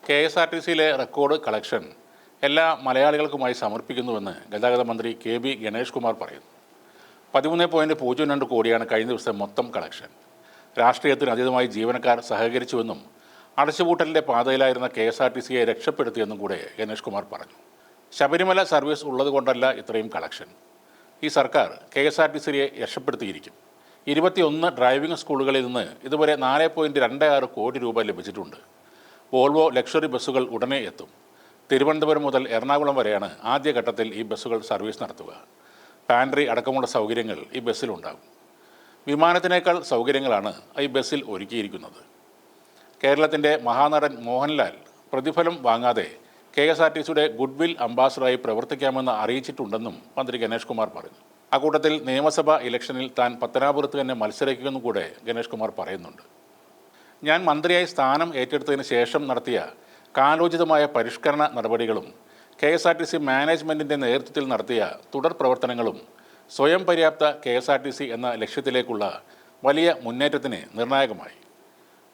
KSRTCയിലെ record collection എല്ലാ മലയാളികൾക്കുമായി സമർപ്പിക്കുന്നുവെന്ന് ഗതാഗത മന്ത്രി KB ഗണേഷ് കുമാർ പറയുന്നു. 13.02 കോടിയാണ് കഴിഞ്ഞ ദിവസം മൊത്തം കളക്ഷൻ. രാഷ്ട്രീയത്തിന് അതീതമായി ജീവനക്കാർ സഹകരിച്ചുവെന്നും അടച്ചുപൂട്ടലിൻ്റെ പാതയിലായിരുന്ന KSRTCയെ രക്ഷപ്പെടുത്തിയെന്നും കൂടെ ഗണേഷ് കുമാർ പറഞ്ഞു. ശബരിമല സർവീസ് ഉള്ളതുകൊണ്ടല്ല ഇത്രയും കളക്ഷൻ. ഈ സർക്കാർ KSRTCയെ രക്ഷപ്പെടുത്തിയിരിക്കും. 21 ഡ്രൈവിംഗ് സ്കൂളുകളിൽ നിന്ന് ഇതുവരെ 4.26 കോടി രൂപ ലഭിച്ചിട്ടുണ്ട്. വോൾവോ ലക്ഷറി ബസ്സുകൾ ഉടനെ എത്തും. തിരുവനന്തപുരം മുതൽ എറണാകുളം വരെയാണ് ആദ്യഘട്ടത്തിൽ ഈ ബസ്സുകൾ സർവീസ് നടത്തുക. പാൻട്രി അടക്കമുള്ള സൗകര്യങ്ങൾ ഈ ബസ്സിലുണ്ടാകും. വിമാനത്തിനേക്കാൾ സൗകര്യങ്ങളാണ് ഈ ബസ്സിൽ ഒരുക്കിയിരിക്കുന്നത്. കേരളത്തിൻ്റെ മഹാനടൻ മോഹൻലാൽ പ്രതിഫലം വാങ്ങാതെ KSRTCയുടെ ഗുഡ്വിൽ അംബാസഡറായി പ്രവർത്തിക്കാമെന്ന് അറിയിച്ചിട്ടുണ്ടെന്നും മന്ത്രി ഗണേഷ് കുമാർ പറഞ്ഞു. അക്കൂട്ടത്തിൽ നിയമസഭാ ഇലക്ഷനിൽ താൻ പത്തനാപുരത്ത് തന്നെ മത്സരിക്കുമെന്നും കൂടെ ഗണേഷ് കുമാർ പറയുന്നുണ്ട്. ഞാൻ മന്ത്രിയായി സ്ഥാനം ഏറ്റെടുത്തതിന് ശേഷം നടത്തിയ കാലോചിതമായ പരിഷ്കരണ നടപടികളും KSRTC മാനേജ്മെൻറ്റിൻ്റെ നേതൃത്വത്തിൽ നടത്തിയ തുടർ പ്രവർത്തനങ്ങളും സ്വയം പര്യാപ്ത KSRTC എന്ന ലക്ഷ്യത്തിലേക്കുള്ള വലിയ മുന്നേറ്റത്തിന് നിർണായകമായി.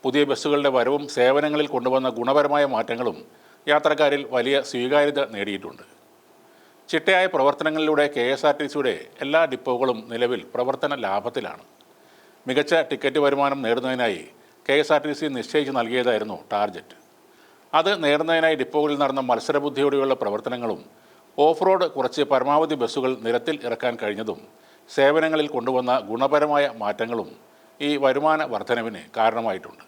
പുതിയ ബസ്സുകളുടെ വരവും സേവനങ്ങളിൽ കൊണ്ടുവന്ന ഗുണപരമായ മാറ്റങ്ങളും യാത്രക്കാരിൽ വലിയ സ്വീകാര്യത നേടിയിട്ടുണ്ട്. ചിട്ടയായ പ്രവർത്തനങ്ങളിലൂടെ KSRTCയുടെ എല്ലാ ഡിപ്പോകളും നിലവിൽ പ്രവർത്തന ലാഭത്തിലാണ്. മികച്ച ടിക്കറ്റ് വരുമാനം നേടുന്നതിനായി KSRTC നിശ്ചയിച്ച് നൽകിയതായിരുന്നു ടാർഗറ്റ്. അത് നേടുന്നതിനായി ഡിപ്പോകളിൽ നടന്ന മത്സരബുദ്ധിയോടെയുള്ള പ്രവർത്തനങ്ങളും ഓഫ് റോഡ് കുറച്ച് പരമാവധി ബസ്സുകൾ നിരത്തിൽ ഇറക്കാൻ കഴിഞ്ഞതും സേവനങ്ങളിൽ കൊണ്ടുവന്ന ഗുണപരമായ മാറ്റങ്ങളും ഈ വരുമാന വർധനവിന് കാരണമായിട്ടുണ്ട്.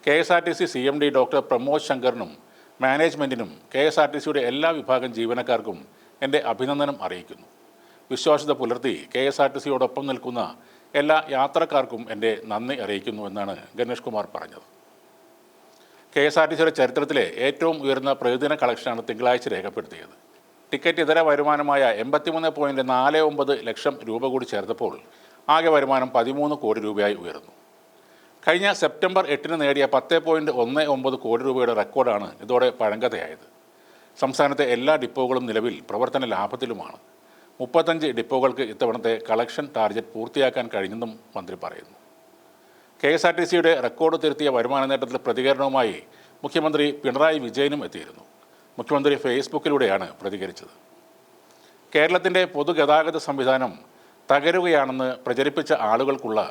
KSRTC CMD ഡോക്ടർ പ്രമോദ് ശങ്കറിനും മാനേജ്മെൻറ്റിനും KSRTCയുടെ എല്ലാ വിഭാഗം ജീവനക്കാർക്കും എൻ്റെ അഭിനന്ദനം അറിയിക്കുന്നു. വിശ്വാസ്യത പുലർത്തി KSRTCയോടൊപ്പം നിൽക്കുന്ന എല്ലാ യാത്രക്കാർക്കും എൻ്റെ നന്ദി അറിയിക്കുന്നു എന്നാണ് ഗണേഷ് കുമാർ പറഞ്ഞത്. KSRTCയുടെ ചരിത്രത്തിലെ ഏറ്റവും ഉയർന്ന പ്രതിദിന കളക്ഷനാണ് തിങ്കളാഴ്ച രേഖപ്പെടുത്തിയത്. ടിക്കറ്റ് ഇതര വരുമാനമായ 83.49 ലക്ഷം രൂപ കൂടി ചേർത്തപ്പോൾ ആകെ വരുമാനം 13 കോടി രൂപയായി ഉയർന്നു. കഴിഞ്ഞ സെപ്റ്റംബർ 8 നേടിയ 10.19 കോടി രൂപയുടെ റെക്കോർഡാണ് ഇതോടെ പഴങ്കഥയായത്. സംസ്ഥാനത്തെ എല്ലാ ഡിപ്പോകളും നിലവിൽ പ്രവർത്തന ലാഭത്തിലുമാണ്. 35 ഡിപ്പോകൾക്ക് ഇത്തവണത്തെ കളക്ഷൻ ടാർഗറ്റ് പൂർത്തിയാക്കാൻ കഴിഞ്ഞെന്നും മന്ത്രി പറയുന്നു. KSRTCയുടെ റെക്കോർഡ് തിരുത്തിയ വരുമാന നേട്ടത്തിൽ പ്രതികരണവുമായി മുഖ്യമന്ത്രി പിണറായി വിജയനും എത്തിയിരുന്നു. മുഖ്യമന്ത്രി ഫേസ്ബുക്കിലൂടെയാണ് പ്രതികരിച്ചത്. കേരളത്തിൻ്റെ പൊതുഗതാഗത സംവിധാനം തകരുകയാണെന്ന് പ്രചരിപ്പിച്ച ആളുകൾക്കുള്ള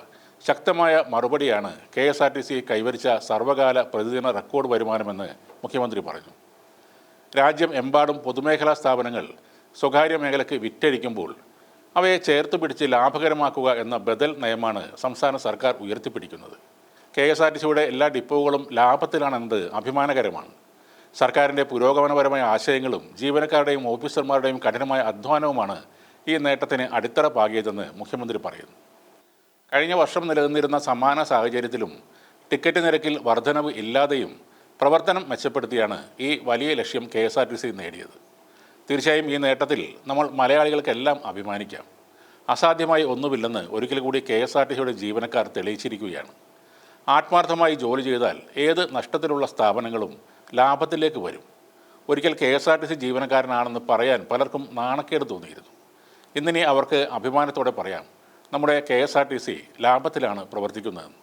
ശക്തമായ മറുപടിയാണ് KSRTC കൈവരിച്ച സർവകാല പ്രതിദിന റെക്കോർഡ് വരുമാനമെന്ന് മുഖ്യമന്ത്രി പറഞ്ഞു. രാജ്യം എമ്പാടും പൊതുമേഖലാ സ്ഥാപനങ്ങൾ സ്വകാര്യ മേഖലയ്ക്ക് വിറ്റഴിക്കുമ്പോൾ അവയെ ചേർത്ത് പിടിച്ച് ലാഭകരമാക്കുക എന്ന ബദൽ നയമാണ് സംസ്ഥാന സർക്കാർ ഉയർത്തിപ്പിടിക്കുന്നത്. KSRTCയുടെ എല്ലാ ഡിപ്പോകളും ലാഭത്തിലാണെന്നത് അഭിമാനകരമാണ്. സർക്കാരിൻ്റെ പുരോഗമനപരമായ ആശയങ്ങളും ജീവനക്കാരുടെയും ഓഫീസർമാരുടെയും കഠിനമായ അധ്വാനവുമാണ് ഈ നേട്ടത്തിന് അടിത്തറ പാകിയതെന്ന് മുഖ്യമന്ത്രി പറയുന്നു. കഴിഞ്ഞ വർഷം നിലനിന്നിരുന്ന സമാന സാഹചര്യത്തിലും ടിക്കറ്റ് നിരക്കിൽ വർധനവ് ഇല്ലാതെയും പ്രവർത്തനം മെച്ചപ്പെടുത്തിയാണ് ഈ വലിയ ലക്ഷ്യം KSRTC നേടിയത്. തീർച്ചയായും ഈ നേട്ടത്തിൽ നമ്മൾ മലയാളികൾക്കെല്ലാം അഭിമാനിക്കാം. അസാധ്യമായി ഒന്നുമില്ലെന്ന് ഒരിക്കൽ കൂടി KSRTCയുടെ ജീവനക്കാർ തെളിയിച്ചിരിക്കുകയാണ്. ആത്മാർത്ഥമായി ജോലി ചെയ്താൽ ഏത് നഷ്ടത്തിലുള്ള സ്ഥാപനങ്ങളും ലാഭത്തിലേക്ക് വരും. ഒരിക്കൽ KSRTC ജീവനക്കാരനാണെന്ന് പറയാൻ പലർക്കും നാണക്കേട് തോന്നിയിരുന്നു. ഇന്നിനി അവർക്ക് അഭിമാനത്തോടെ പറയാം, നമ്മുടെ KSRTC ലാഭത്തിലാണ് പ്രവർത്തിക്കുന്നതെന്ന്.